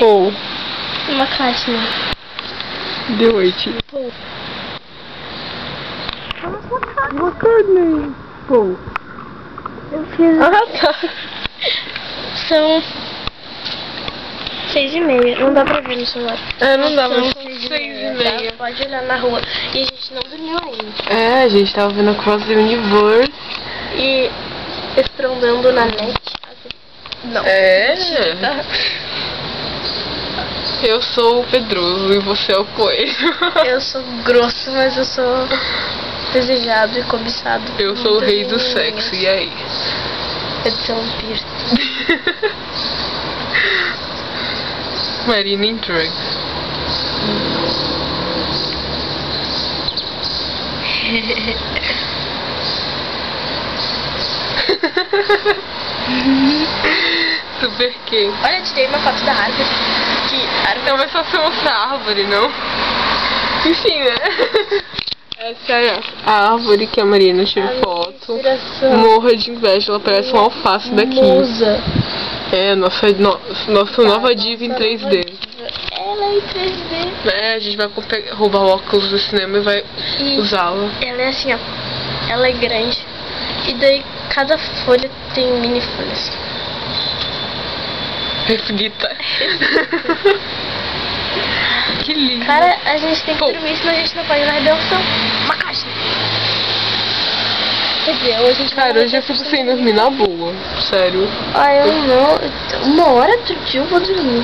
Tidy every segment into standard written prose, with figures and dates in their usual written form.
Pô. Uma caixinha. Deu 8. Pô. Bacana. Pô. Eu fiz... Tá. São 6h30. Não dá pra ver no celular. Não dá, mas São são 6h30.6h30. Pode olhar na rua. E a gente não dormiu ainda. A gente tava vendo Across the Universe. E estrondando na net. Não. Mentira. Eu sou o Pedroso e você é o Coelho. Eu sou grosso, mas eu sou desejado e cobiçado. Eu sou o rei do sexo, e aí? Edição Pierce. Marina em drugs. Super quente. Olha, eu tirei uma foto da árvore. Que árvore? Não, mas só você mostrar a árvore, não? Enfim, né? Essa é a árvore que a Marina tirou foto. Morra de inveja, ela parece uma alface daqui. Musa. É, nossa nova diva em 3D. Ela é em 3D. A gente vai roubar o óculos do cinema e vai usá-la. Ela é assim, ó. Ela é grande. E daí cada folha tem mini folhas. Resguita. Que lindo. Cara, a gente tem que dormir, senão a gente não pode ir na redenção. Uma caixa. Quer dizer, hoje a gente vai. Cara, hoje eu fico sem dormir na boa. Sério. Ah, eu não. 1h eu vou dormir.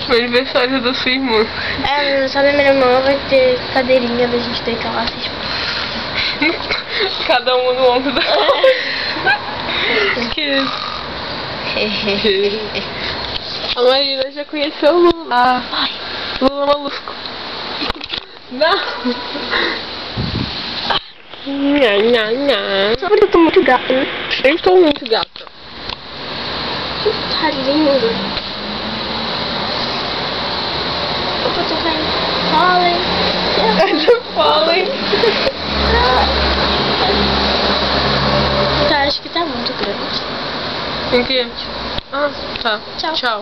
No aniversário da sua irmã. No aniversário da minha irmã vai ter cadeirinha da gente deitar lá assim, tipo. Cada um no ombro da outra. Que... A Marina já conheceu o Lula. Lula Molusco. Não. Só porque eu tô muito gata, né? Eu estou muito gata. Tá lindo. Opa, tô caindo. Falem. Tá, acho que tá muito grande. Tem que... tá. Tchau. Tchau.